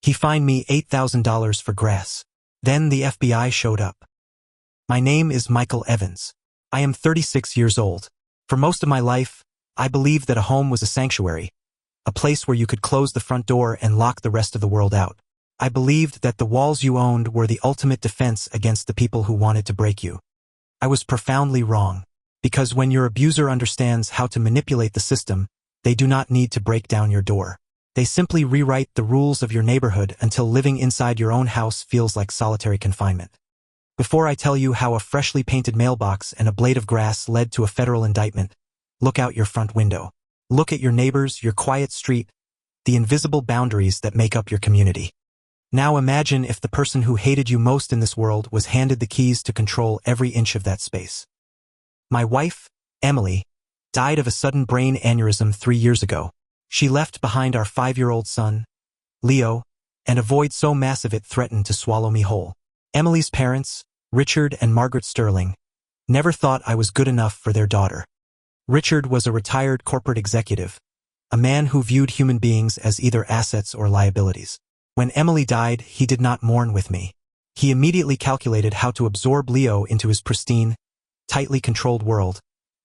He fined me $8,000 for grass. Then the FBI showed up. My name is Michael Evans. I am 36 years old. For most of my life, I believed that a home was a sanctuary, a place where you could close the front door and lock the rest of the world out. I believed that the walls you owned were the ultimate defense against the people who wanted to break you. I was profoundly wrong, because when your abuser understands how to manipulate the system, they do not need to break down your door. They simply rewrite the rules of your neighborhood until living inside your own house feels like solitary confinement. Before I tell you how a freshly painted mailbox and a blade of grass led to a federal indictment, look out your front window. Look at your neighbors, your quiet street, the invisible boundaries that make up your community. Now imagine if the person who hated you most in this world was handed the keys to control every inch of that space. My wife, Emily, died of a sudden brain aneurysm 3 years ago. She left behind our 5-year-old son, Leo, and a void so massive it threatened to swallow me whole. Emily's parents, Richard and Margaret Sterling, never thought I was good enough for their daughter. Richard was a retired corporate executive, a man who viewed human beings as either assets or liabilities. When Emily died, he did not mourn with me. He immediately calculated how to absorb Leo into his pristine, tightly controlled world,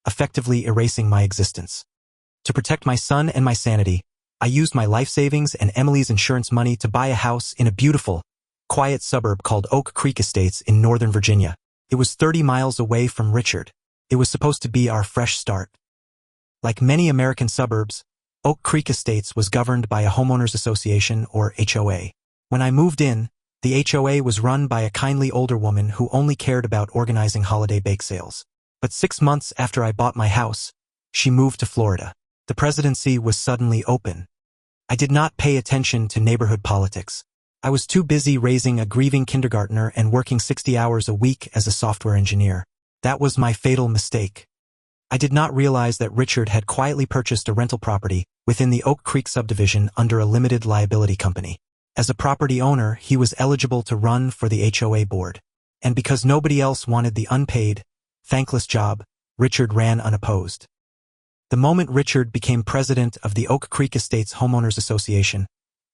effectively erasing my existence. To protect my son and my sanity, I used my life savings and Emily's insurance money to buy a house in a beautiful, quiet suburb called Oak Creek Estates in Northern Virginia. It was 30 miles away from Richard. It was supposed to be our fresh start. Like many American suburbs, Oak Creek Estates was governed by a homeowners association or HOA. When I moved in, the HOA was run by a kindly older woman who only cared about organizing holiday bake sales. But 6 months after I bought my house, she moved to Florida. The presidency was suddenly open. I did not pay attention to neighborhood politics. I was too busy raising a grieving kindergartner and working 60 hours a week as a software engineer. That was my fatal mistake. I did not realize that Richard had quietly purchased a rental property within the Oak Creek subdivision under a limited liability company. As a property owner, he was eligible to run for the HOA board. And because nobody else wanted the unpaid, thankless job, Richard ran unopposed. The moment Richard became president of the Oak Creek Estates Homeowners Association,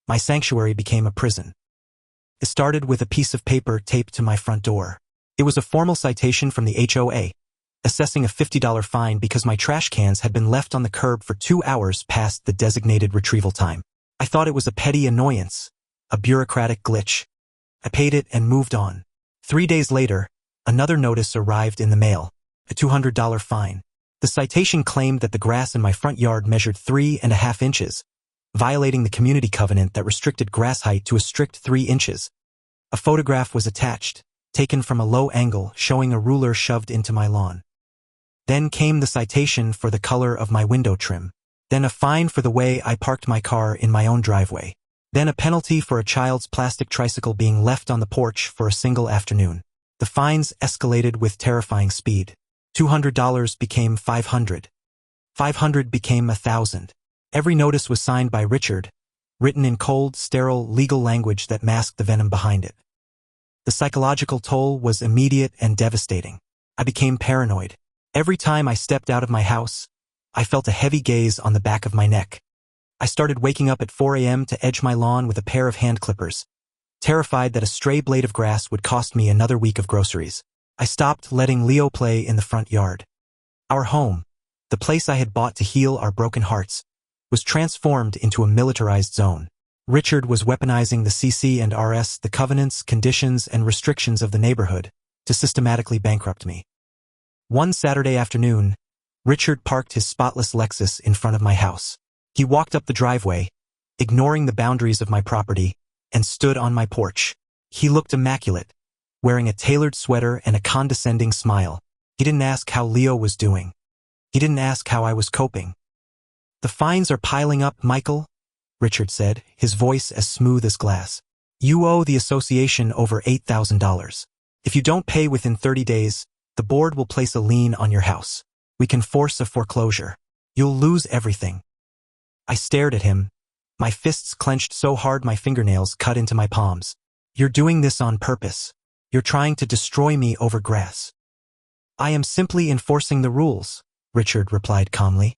my sanctuary became a prison. It started with a piece of paper taped to my front door. It was a formal citation from the HOA, assessing a $50 fine because my trash cans had been left on the curb for 2 hours past the designated retrieval time. I thought it was a petty annoyance, a bureaucratic glitch. I paid it and moved on. 3 days later, another notice arrived in the mail, a $200 fine. The citation claimed that the grass in my front yard measured 3.5 inches, violating the community covenant that restricted grass height to a strict 3 inches. A photograph was attached, taken from a low angle showing a ruler shoved into my lawn. Then came the citation for the color of my window trim. Then a fine for the way I parked my car in my own driveway. Then a penalty for a child's plastic tricycle being left on the porch for a single afternoon. The fines escalated with terrifying speed. $200 became $500. $500 became $1,000. Every notice was signed by Richard, written in cold, sterile, legal language that masked the venom behind it. The psychological toll was immediate and devastating. I became paranoid. Every time I stepped out of my house, I felt a heavy gaze on the back of my neck. I started waking up at 4 a.m. to edge my lawn with a pair of hand clippers, terrified that a stray blade of grass would cost me another week of groceries. I stopped letting Leo play in the front yard. Our home, the place I had bought to heal our broken hearts, was transformed into a militarized zone. Richard was weaponizing the CC and RS, the covenants, conditions, and restrictions of the neighborhood, to systematically bankrupt me. One Saturday afternoon, Richard parked his spotless Lexus in front of my house. He walked up the driveway, ignoring the boundaries of my property, and stood on my porch. He looked immaculate, wearing a tailored sweater and a condescending smile. He didn't ask how Leo was doing. He didn't ask how I was coping. "The fines are piling up, Michael," Richard said, his voice as smooth as glass. "You owe the association over $8,000. If you don't pay within 30 days, the board will place a lien on your house. We can force a foreclosure. You'll lose everything." I stared at him, my fists clenched so hard my fingernails cut into my palms. "You're doing this on purpose. You're trying to destroy me over grass." "I am simply enforcing the rules," Richard replied calmly.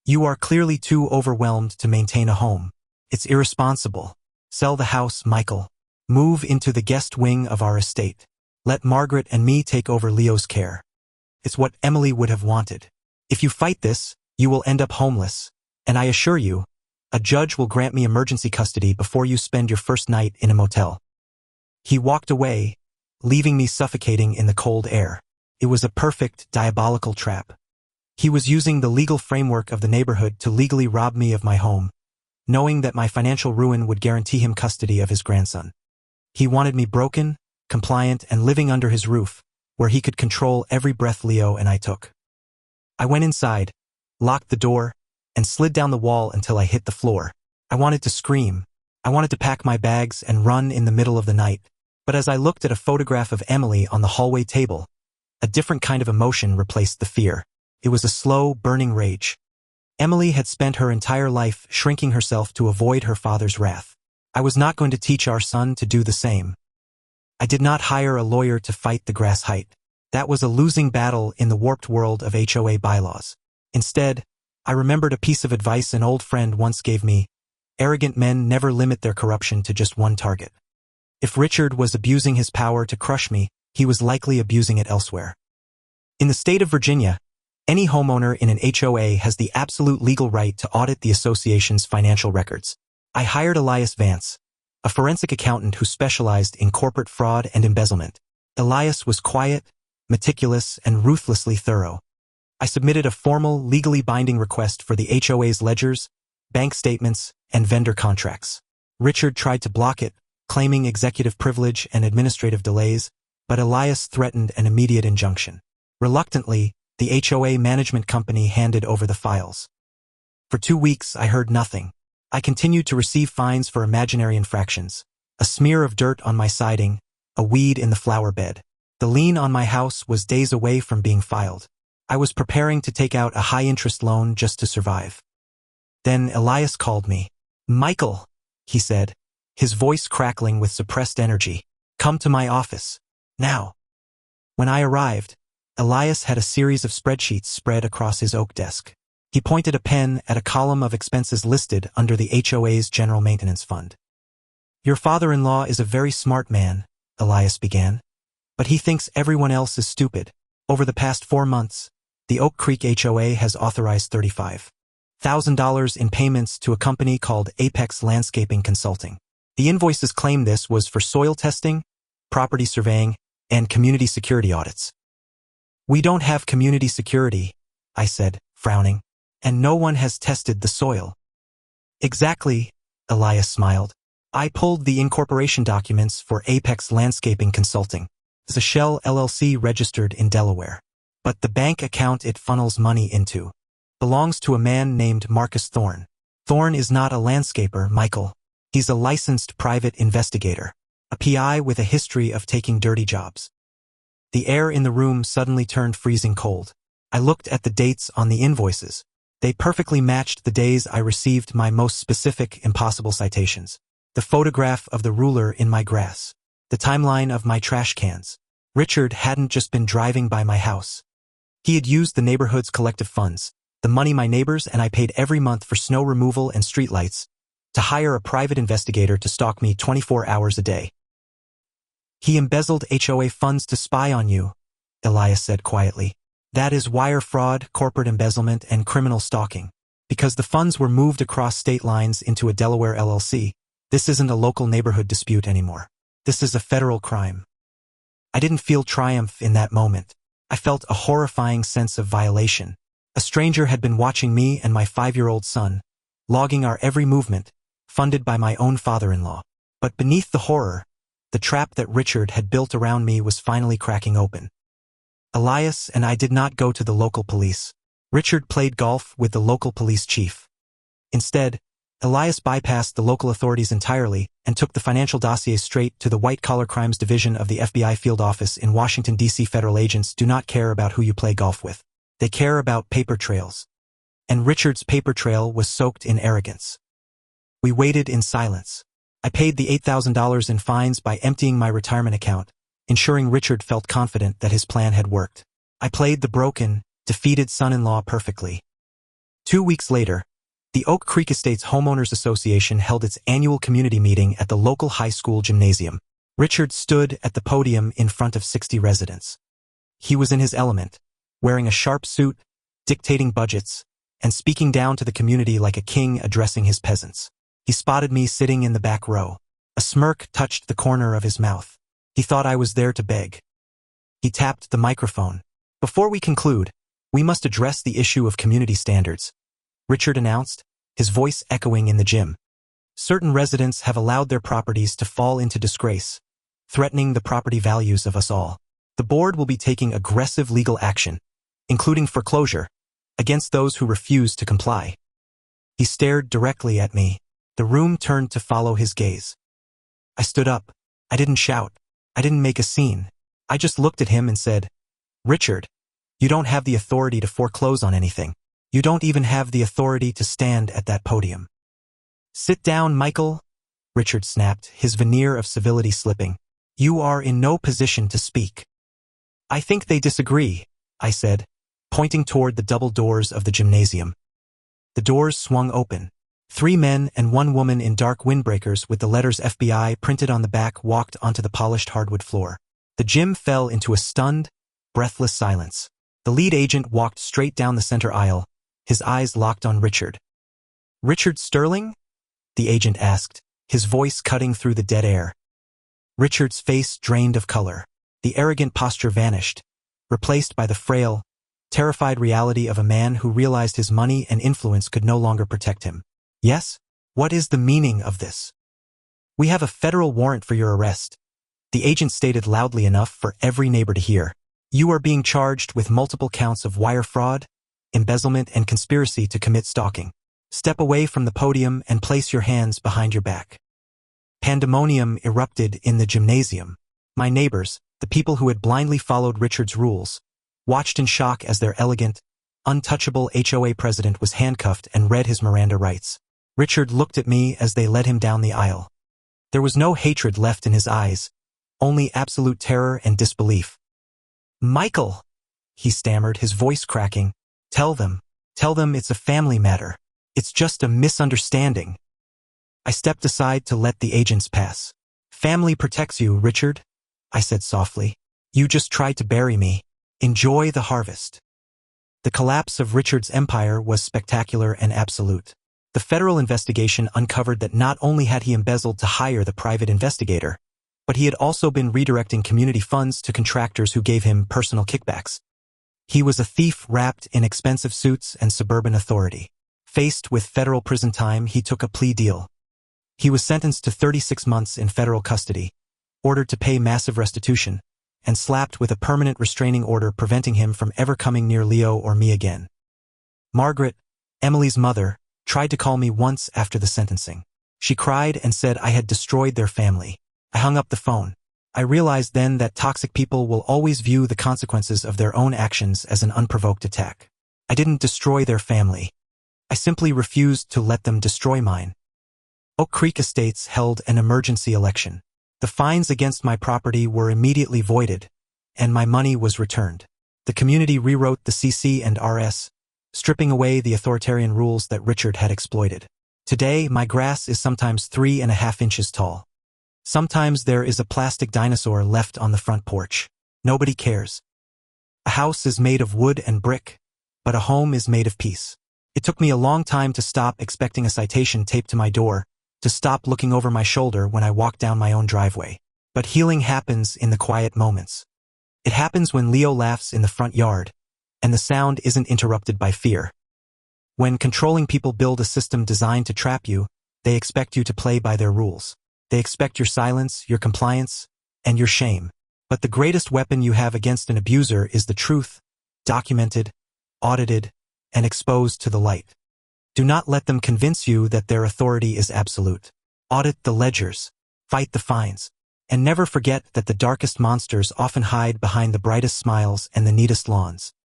"You are clearly too overwhelmed to maintain a home. It's irresponsible. Sell the house, Michael. Move into the guest wing of our estate. Let Margaret and me take over Leo's care. It's what Emily would have wanted. If you fight this, you will end up homeless. And I assure you, a judge will grant me emergency custody before you spend your first night in a motel. He walked away, leaving me suffocating in the cold air. It was a perfect, diabolical trap. He was using the legal framework of the neighborhood to legally rob me of my home, knowing that my financial ruin would guarantee him custody of his grandson. He wanted me broken, compliant, and living under his roof, where he could control every breath Leo and I took. I went inside, locked the door, and slid down the wall until I hit the floor. I wanted to scream. I wanted to pack my bags and run in the middle of the night. But as I looked at a photograph of Emily on the hallway table, a different kind of emotion replaced the fear. It was a slow, burning rage. Emily had spent her entire life shrinking herself to avoid her father's wrath. I was not going to teach our son to do the same. I did not hire a lawyer to fight the grass height. That was a losing battle in the warped world of HOA bylaws. Instead, I remembered a piece of advice an old friend once gave me: arrogant men never limit their corruption to just one target. If Richard was abusing his power to crush me, he was likely abusing it elsewhere. In the state of Virginia, any homeowner in an HOA has the absolute legal right to audit the association's financial records. I hired Elias Vance, a forensic accountant who specialized in corporate fraud and embezzlement. Elias was quiet, meticulous, and ruthlessly thorough. I submitted a formal, legally binding request for the HOA's ledgers, bank statements, and vendor contracts. Richard tried to block it, claiming executive privilege and administrative delays, but Elias threatened an immediate injunction. Reluctantly, the HOA management company handed over the files. For 2 weeks, I heard nothing. I continued to receive fines for imaginary infractions: a smear of dirt on my siding, a weed in the flower bed. The lien on my house was days away from being filed. I was preparing to take out a high-interest loan just to survive. Then Elias called me. "Michael," he said, his voice crackling with suppressed energy. "Come to my office. Now." When I arrived, Elias had a series of spreadsheets spread across his oak desk. He pointed a pen at a column of expenses listed under the HOA's general maintenance fund. "Your father-in-law is a very smart man," Elias began, "but he thinks everyone else is stupid. Over the past 4 months, the Oak Creek HOA has authorized $35,000 in payments to a company called Apex Landscaping Consulting. The invoices claim this was for soil testing, property surveying, and community security audits." "We don't have community security," I said, frowning, "and no one has tested the soil." "Exactly," Elias smiled. "I pulled the incorporation documents for Apex Landscaping Consulting. It's a shell LLC registered in Delaware. But the bank account it funnels money into belongs to a man named Marcus Thorne. Thorne is not a landscaper, Michael. He's a licensed private investigator, a PI with a history of taking dirty jobs." The air in the room suddenly turned freezing cold. I looked at the dates on the invoices. They perfectly matched the days I received my most specific, impossible citations. The photograph of the ruler in my grass. The timeline of my trash cans. Richard hadn't just been driving by my house. He had used the neighborhood's collective funds, the money my neighbors and I paid every month for snow removal and streetlights, to hire a private investigator to stalk me 24 hours a day. "He embezzled HOA funds to spy on you," Elias said quietly. "That is wire fraud, corporate embezzlement, and criminal stalking. Because the funds were moved across state lines into a Delaware LLC, this isn't a local neighborhood dispute anymore. This is a federal crime." I didn't feel triumph in that moment. I felt a horrifying sense of violation. A stranger had been watching me and my 5-year-old son, logging our every movement, funded by my own father-in-law. But beneath the horror, the trap that Richard had built around me was finally cracking open. Elias and I did not go to the local police. Richard played golf with the local police chief. Instead, Elias bypassed the local authorities entirely and took the financial dossier straight to the white-collar crimes division of the FBI field office in Washington, D.C. Federal agents do not care about who you play golf with. They care about paper trails. And Richard's paper trail was soaked in arrogance. We waited in silence. I paid the $8,000 in fines by emptying my retirement account, ensuring Richard felt confident that his plan had worked. I played the broken, defeated son-in-law perfectly. 2 weeks later, The Oak Creek Estates Homeowners Association held its annual community meeting at the local high school gymnasium. Richard stood at the podium in front of 60 residents. He was in his element, wearing a sharp suit, dictating budgets, and speaking down to the community like a king addressing his peasants. He spotted me sitting in the back row. A smirk touched the corner of his mouth. He thought I was there to beg. He tapped the microphone. "Before we conclude, we must address the issue of community standards," Richard announced, his voice echoing in the gym. "Certain residents have allowed their properties to fall into disgrace, threatening the property values of us all. The board will be taking aggressive legal action, including foreclosure, against those who refuse to comply." He stared directly at me. The room turned to follow his gaze. I stood up. I didn't shout. I didn't make a scene. I just looked at him and said, "Richard, you don't have the authority to foreclose on anything. You don't even have the authority to stand at that podium." "Sit down, Michael," Richard snapped, his veneer of civility slipping. "You are in no position to speak." "I think they disagree," I said, pointing toward the double doors of the gymnasium. The doors swung open. 3 men and 1 woman in dark windbreakers with the letters FBI printed on the back walked onto the polished hardwood floor. The gym fell into a stunned, breathless silence. The lead agent walked straight down the center aisle, his eyes locked on Richard. "Richard Sterling?" the agent asked, his voice cutting through the dead air. Richard's face drained of color. The arrogant posture vanished, replaced by the frail, terrified reality of a man who realized his money and influence could no longer protect him. "Yes? What is the meaning of this?" "We have a federal warrant for your arrest," the agent stated loudly enough for every neighbor to hear. "You are being charged with multiple counts of wire fraud, embezzlement, and conspiracy to commit stalking. Step away from the podium and place your hands behind your back." Pandemonium erupted in the gymnasium. My neighbors, the people who had blindly followed Richard's rules, watched in shock as their elegant, untouchable HOA president was handcuffed and read his Miranda rights. Richard looked at me as they led him down the aisle. There was no hatred left in his eyes, only absolute terror and disbelief. "Michael," he stammered, his voice cracking, tell them it's a family matter. It's just a misunderstanding." I stepped aside to let the agents pass. "Family protects you, Richard," I said softly. "You just tried to bury me. Enjoy the harvest." The collapse of Richard's empire was spectacular and absolute. The federal investigation uncovered that not only had he embezzled to hire the private investigator, but he had also been redirecting community funds to contractors who gave him personal kickbacks. He was a thief wrapped in expensive suits and suburban authority. Faced with federal prison time, he took a plea deal. He was sentenced to 36 months in federal custody, ordered to pay massive restitution, and slapped with a permanent restraining order preventing him from ever coming near Leo or me again. Margaret, Emily's mother, tried to call me once after the sentencing. She cried and said I had destroyed their family. I hung up the phone. I realized then that toxic people will always view the consequences of their own actions as an unprovoked attack. I didn't destroy their family. I simply refused to let them destroy mine. Oak Creek Estates held an emergency election. The fines against my property were immediately voided, and my money was returned. The community rewrote the CC and RS, stripping away the authoritarian rules that Richard had exploited. Today, my grass is sometimes 3.5 inches tall. Sometimes there is a plastic dinosaur left on the front porch. Nobody cares. A house is made of wood and brick, but a home is made of peace. It took me a long time to stop expecting a citation taped to my door, to stop looking over my shoulder when I walk down my own driveway. But healing happens in the quiet moments. It happens when Leo laughs in the front yard, and the sound isn't interrupted by fear. When controlling people build a system designed to trap you, they expect you to play by their rules. They expect your silence, your compliance, and your shame. But the greatest weapon you have against an abuser is the truth, documented, audited, and exposed to the light. Do not let them convince you that their authority is absolute. Audit the ledgers, fight the fines, and never forget that the darkest monsters often hide behind the brightest smiles and the neatest lawns.